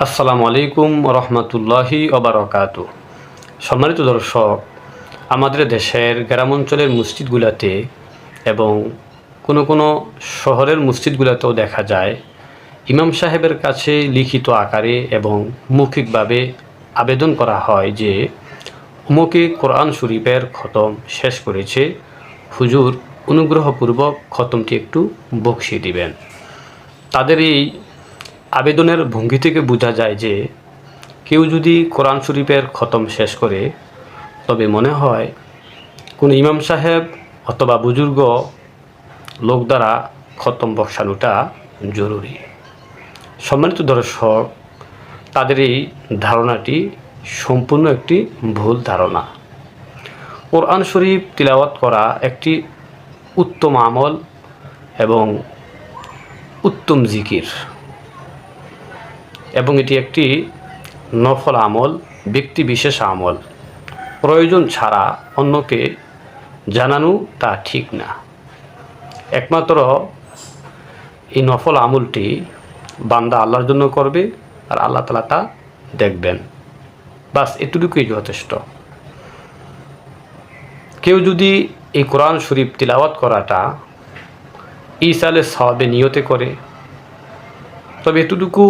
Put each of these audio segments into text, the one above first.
আসসালামু আলাইকুম রহমতুল্লাহি ওবারাকাতু। সম্মানিত দর্শক, আমাদের দেশের গ্রামাঞ্চলের মসজিদগুলোতে এবং কোনো শহরের মসজিদগুলোতেও দেখা যায় ইমাম সাহেবের কাছে লিখিত আকারে এবং মৌখিকভাবে আবেদন করা হয় যে অমুকে কোরআন শরীফের খতম শেষ করেছে, হুজুর অনুগ্রহপূর্বক খতমটি একটু বকশিয়ে দিবেন। তাদের এই আবেদনের ভঙ্গি থেকে বোঝা যায় যে কেউ যদি কোরআন শরীফের খতম শেষ করে তবে মনে হয় কোনো ইমাম সাহেব অথবা বুজুর্গ লোক দ্বারা খতম বসানোটা জরুরি। সম্মানিত দর্শক, তাদের এই ধারণাটি সম্পূর্ণ একটি ভুল ধারণা। কোরআন শরীফ তিলাওয়াত করা একটি উত্তম আমল এবং উত্তম জিকির, এবং এটি একটি নফল আমল, ব্যক্তি বিশেষ আমল। প্রয়োজন ছাড়া অন্যকে জানানো তা ঠিক না। একমাত্র এই নফল আমলটি বান্দা আল্লাহর জন্য করবে আর আল্লাহ তাআলা তা দেখবেন। বাস এতটুকুই যথেষ্ট। কেউ যদি এই কোরআন শরীফ তিলাওয়াত করাটা ইসালে সওয়াবে নিয়তে করে তবে এতটুকু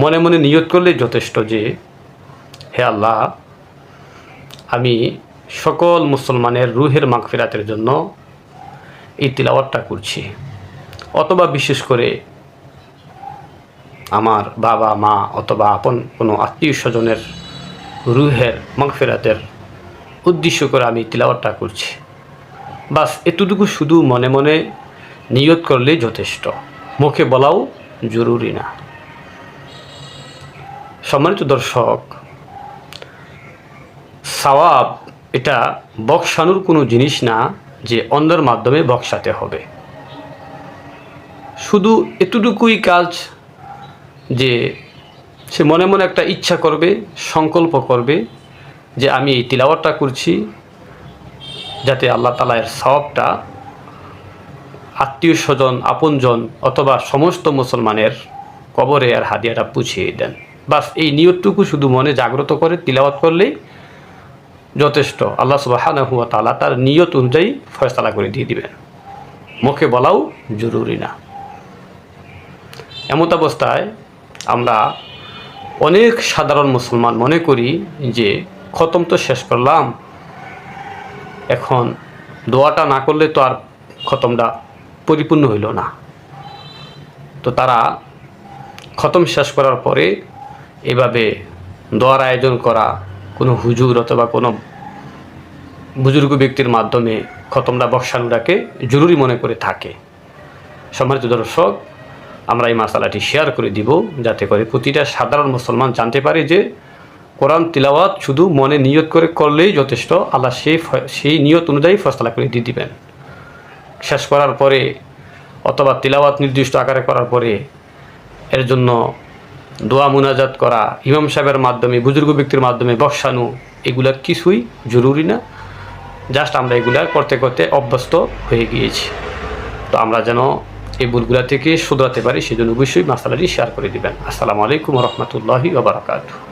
মনে মনে নিয়ত করলেই যথেষ্ট যে হে আল্লাহ, আমি সকল মুসলমানের রুহের মাগফিরাতের জন্য এই তিলাওয়াতটা করছি। অথবা বিশেষ করে আমার বাবা মা অথবা আপন কোনো আত্মীয় স্বজনের রুহের মাগফিরাতের উদ্দেশ্য করে আমি তিলাওয়াতটা করছি। বাস এতটুকু শুধু মনে মনে নিয়ত করলেই যথেষ্ট, মুখে বলাও জরুরি না। সম্মানিত দর্শক, সওয়াব এটা বক্সানোর কোনো জিনিস না যে অন্যের মাধ্যমে বক্সাতে হবে। শুধু এতটুকুই কাজ যে সে মনে মনে একটা ইচ্ছা করবে, সংকল্প করবে যে আমি এই তিলাওয়াতটা করছি যাতে আল্লাহ তাআলা এর সওয়াবটা আত্মীয় স্বজন, আপনজন অথবা সমস্ত মুসলমানের কবরে আর হাদিয়াটা পৌঁছিয়ে দেন। বাস এই নিয়তটুকু শুধু মনে জাগ্রত করে তিলাওয়াত করলেই যথেষ্ট। আল্লাহ সুবহানাহু ওয়া তাআলা তার নিয়ত অনুযায়ী ফয়সালা করে দিয়ে দিবেন, মুখে বলাও জরুরি না। এমত অবস্থায় আমরা অনেক সাধারণ মুসলমান মনে করি যে খতম তো শেষ করলাম, এখন দোয়াটা না করলে তো আর খতমটা পরিপূর্ণ হইল না। তো তারা খতম শেষ করার পরে এভাবে দোয়ার আয়োজন করা, কোনো হুজুর অথবা কোনো বুজুর্গ ব্যক্তির মাধ্যমে খতমটা বসানোটাকে জরুরি মনে করে থাকে। সম্মানিত দর্শক, আমরা এই মাসালাটি শেয়ার করে দিব যাতে করে প্রতিটা সাধারণ মুসলমান জানতে পারে যে কোরআন তিলাওয়াত শুধু মনে নিয়ত করে করলেই যথেষ্ট। আল্লাহ সেই নিয়ত অনুযায়ী ফয়সালা করে দিয়ে দিবেন। শেষ করার পরে অথবা তিলাওয়াত নির্দিষ্ট আকারে করার পরে এর জন্য দোয়া মুনাজাত করা, ইমাম সাহেবের মাধ্যমে, বুজুর্গ ব্যক্তির মাধ্যমে বসানো, এগুলা কিছুই জরুরি না। জাস্ট আমরা এগুলা করতে করতে অভ্যস্ত হয়ে গিয়েছি। তো আমরা যেন এই ভুলগুলা থেকে শুধরাতে পারি সেজন্য অবশ্যই মাসালাটি শেয়ার করে দিবেন। আসসালামু আলাইকুম রহমতুল্লাহি ওয়া বারাকাতুহু।